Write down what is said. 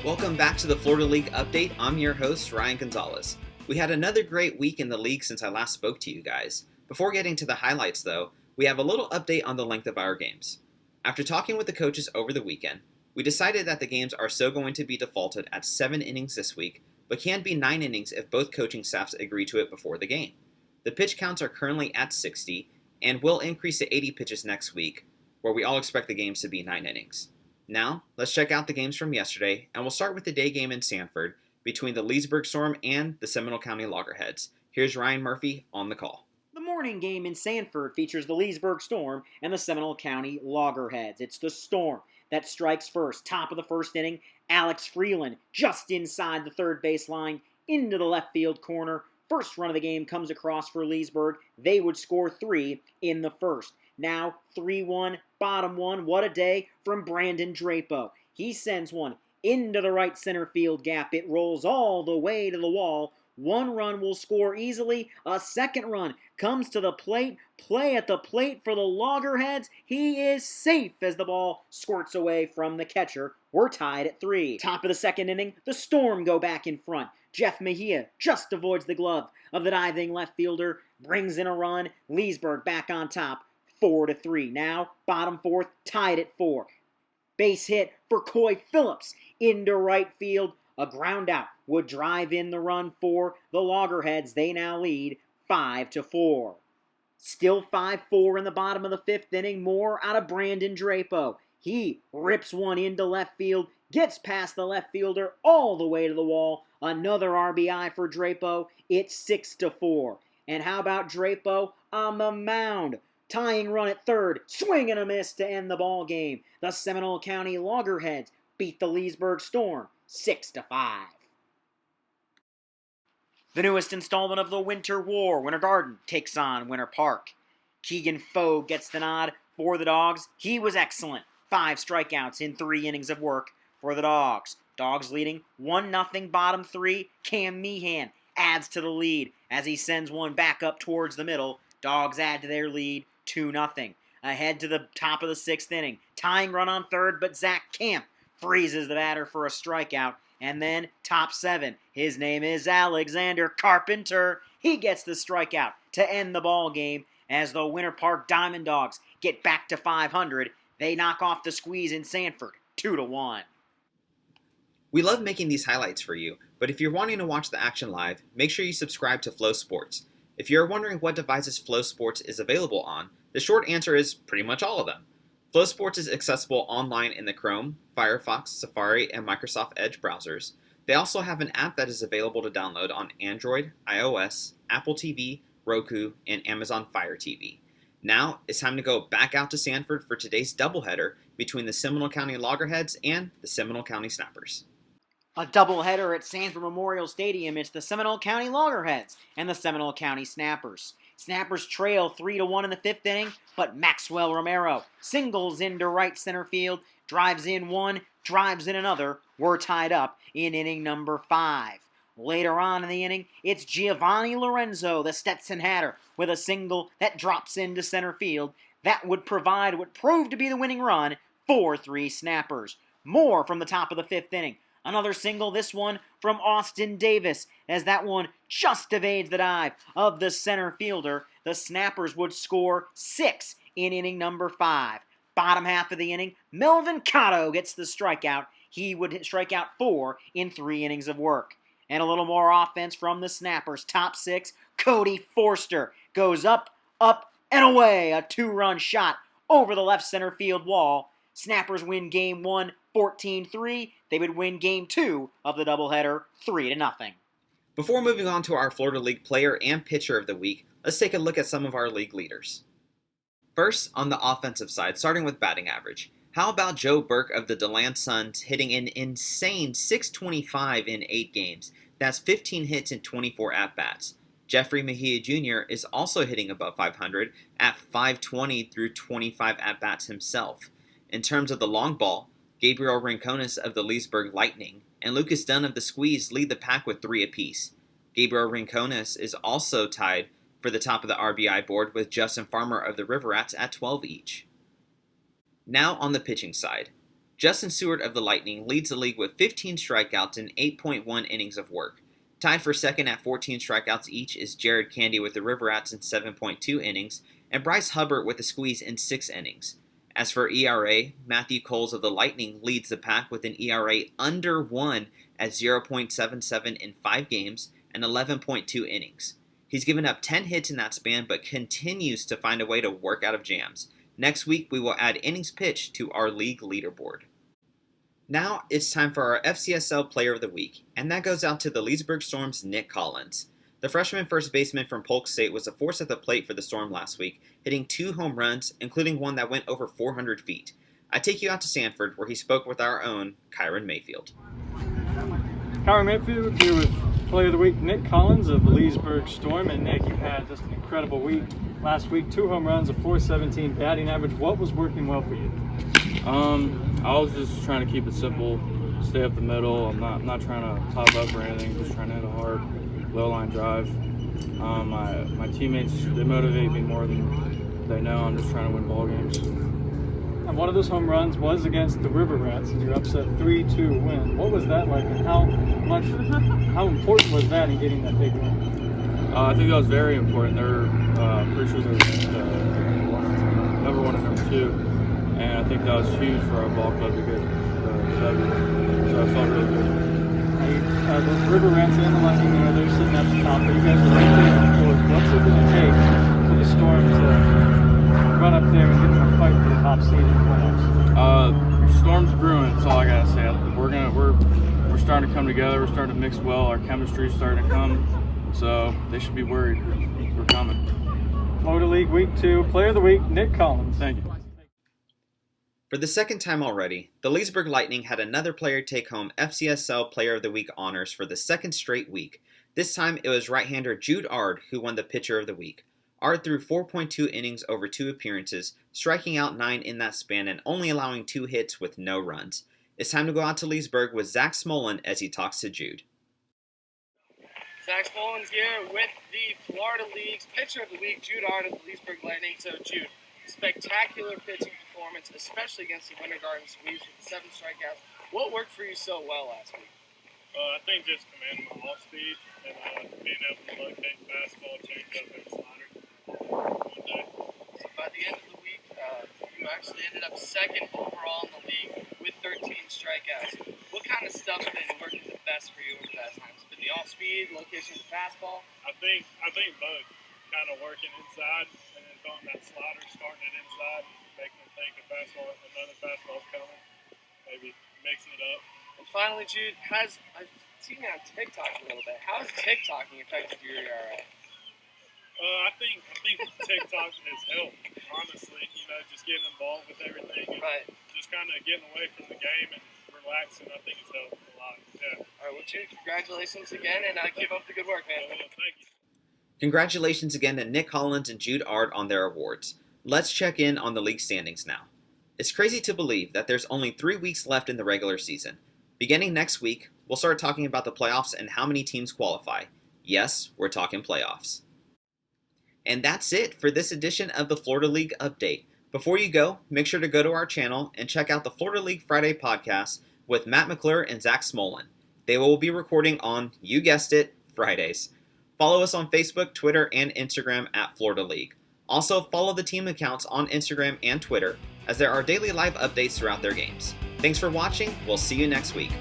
Welcome back to the Florida League Update. I'm your host, Ryan Gonzalez. We had another great week in the league since I last spoke to you guys. Before getting to the highlights though, we have a little update on the length of our games. After talking with the coaches over the weekend, we decided that the games are still going to be defaulted at 7 innings this week, but can be 9 innings if both coaching staffs agree to it before the game. The pitch counts are currently at 60, and will increase to 80 pitches next week, where we all expect the games to be 9 innings. Now, let's check out the games from yesterday, and we'll start with the day game in Sanford between the Leesburg Storm and the Seminole County Loggerheads. Here's Ryan Murphy on the call. The morning game in Sanford features the Leesburg Storm and the Seminole County Loggerheads. It's the Storm that strikes first. Top of the first inning, Alex Freeland just inside the third base line into the left field corner. First run of the game comes across for Leesburg. They would score 3 in the first. Now 3-1, bottom one. What a day from Brandon Drapo. He sends one into the right center field gap. It rolls all the way to the wall. One run will score easily. A second run comes to the plate. Play at the plate for the Loggerheads. He is safe as the ball squirts away from the catcher. We're tied at 3. Top of the second inning, the Storm go back in front. Jeff Mejia just avoids the glove of the diving left fielder. Brings in a run. Leesburg back on top. 4-3. Now, bottom fourth, tied at 4. Base hit for Coy Phillips into right field. A ground out would drive in the run for the Loggerheads. They now lead 5-4. Still 5-4 in the bottom of the fifth inning. More out of Brandon Drapo. He rips one into left field, gets past the left fielder all the way to the wall. Another RBI for Drapo. It's 6-4. And how about Drapo on the mound? Tying run at third, swing and a miss to end the ball game. The Seminole County Loggerheads beat the Leesburg Storm 6-5. The newest installment of the Winter War, Winter Garden, takes on Winter Park. Keegan Foe gets the nod for the Dogs. He was excellent. 5 strikeouts in 3 innings of work for the Dogs. Dogs leading 1-0 bottom 3. Cam Meehan adds to the lead as he sends one back up towards the middle. Dogs add to their lead 2-0. Ahead to the top of the 6th inning. Tying run on third, but Zach Camp freezes the batter for a strikeout. And then top 7. His name is Alexander Carpenter. He gets the strikeout to end the ball game as the Winter Park Diamond Dogs get back to 500. They knock off the squeeze in Sanford 2-1. We love making these highlights for you, but if you're wanting to watch the action live, make sure you subscribe to Flow Sports. If you're wondering what devices Flow Sports is available on, the short answer is pretty much all of them. Flow Sports is accessible online in the Chrome, Firefox, Safari, and Microsoft Edge browsers. They also have an app that is available to download on Android, iOS, Apple TV, Roku, and Amazon Fire TV. Now, it's time to go back out to Sanford for today's doubleheader between the Seminole County Loggerheads and the Seminole County Snappers. A doubleheader at Sanford Memorial Stadium. It's the Seminole County Loggerheads and the Seminole County Snappers. Snappers trail 3-1 in the 5th inning, but Maxwell Romero singles into right center field, drives in one, drives in another. We're tied up in inning number 5. Later on in the inning, it's Giovanni Lorenzo, the Stetson Hatter, with a single that drops into center field. That would provide what proved to be the winning run, 4-3 Snappers. More from the top of the 5th inning. Another single, this one from Austin Davis, as that one just evades the dive of the center fielder. The Snappers would score 6 in inning number 5. Bottom half of the inning, Melvin Cotto gets the strikeout. He would strike out 4 in 3 innings of work. And a little more offense from the Snappers. Top 6, Cody Forster goes up, and away. A 2-run shot over the left center field wall. Snappers win game 1, 14-3. They would win game 2 of the doubleheader 3-0. Before moving on to our Florida League player and pitcher of the week, let's take a look at some of our league leaders. First, on the offensive side, starting with batting average. How about Joe Burke of the DeLand Suns hitting an insane .625 in 8 games? That's 15 hits and 24 at-bats. Jeffrey Mejia Jr. is also hitting above 500 at .520 through 25 at-bats himself. In terms of the long ball, Gabriel Rincones of the Leesburg Lightning and Lucas Dunn of the Squeeze lead the pack with 3 apiece. Gabriel Rincones is also tied for the top of the RBI board with Justin Farmer of the River Rats at 12 each. Now on the pitching side. Justin Seward of the Lightning leads the league with 15 strikeouts and 8.1 innings of work. Tied for second at 14 strikeouts each is Jared Candy with the River Rats in 7.2 innings, and Bryce Hubbard with a squeeze in 6 innings. As for ERA, Matthew Coles of the Lightning leads the pack with an ERA under 1 at 0.77 in 5 games and 11.2 innings. He's given up 10 hits in that span but continues to find a way to work out of jams. Next week, we will add innings pitched to our league leaderboard. Now, it's time for our FCSL Player of the Week, and that goes out to the Leesburg Storm's Nick Collins. The freshman first baseman from Polk State was a force at the plate for the Storm last week, hitting 2 home runs, including one that went over 400 feet. I take you out to Sanford, where he spoke with our own Kyron Mayfield. Kyron Mayfield here with Player of the Week, Nick Collins of the Leesburg Storm. And Nick, you had just an incredible week. Last week, 2 home runs, a .417 batting average. What was working well for you? I was just trying to keep it simple, stay up the middle. I'm not trying to pop up or anything, just trying to hit a hard, low line drive. My teammates, they motivate me more than they know. I'm just trying to win ball games. And one of those home runs was against the River Rats, and you upset 3-2 win. What was that like, and how important was that in getting that big win? I think that was very important. They're pretty sure they're number 1 and number 2, and I think that was huge for our ball club to get the W. So I felt really good. The River Rats and the Lightning, they're sitting at the top, but you guys are right there in the fourth. What's it going to take for the Storm to run up there and get in a fight for the top seed in the playoffs? Storm's brewing. That's all I gotta say. We're starting to come together. We're starting to mix well. Our chemistry's starting to come. So they should be worried. We're coming. Florida League Week 2, Player of the Week, Nick Collins. Thank you. For the second time already, the Leesburg Lightning had another player take home FCSL Player of the Week honors for the second straight week. This time it was right-hander Jude Ard who won the Pitcher of the Week. Ard threw 4.2 innings over 2 appearances, striking out 9 in that span and only allowing 2 hits with no runs. It's time to go out to Leesburg with Zach Smolin as he talks to Jude. Zach Smolin's here with the Florida League's Pitcher of the Week, Jude Ard of the Leesburg Lightning. So, Jude, spectacular pitching performance, especially against the Winter Garden Squeeze with 7 strikeouts. What worked for you so well last week? I think just commanding my off speed and being able to locate fastball, changeup, and slider one day. So by the end of the week, you actually ended up second overall in the league with 13 strikeouts. What kind of stuff's been working the best for you over that time? Has it been the off speed, location of the fastball? I think both. Kind of working inside and then throwing that slider, starting it inside, making them think another fastball's coming, maybe mixing it up. And finally, Jude, I've seen you on TikTok a little bit. How has TikToking affected your ERA? I think TikTok has helped, honestly. Just getting involved with everything and Right. just kind of getting away from the game and relaxing. I think it's helped a lot. Yeah. All right, well, Jude, congratulations again, and keep up the good work, man. Well, thank you. Congratulations again to Nick Collins and Jude Ard on their awards. Let's check in on the league standings now. It's crazy to believe that there's only 3 weeks left in the regular season. Beginning next week, we'll start talking about the playoffs and how many teams qualify. Yes, we're talking playoffs. And that's it for this edition of the Florida League Update. Before you go, make sure to go to our channel and check out the Florida League Friday podcast with Matt McClure and Zach Smolin. They will be recording on, you guessed it, Fridays. Follow us on Facebook, Twitter, and Instagram at Florida League. Also, follow the team accounts on Instagram and Twitter, as there are daily live updates throughout their games. Thanks for watching. We'll see you next week.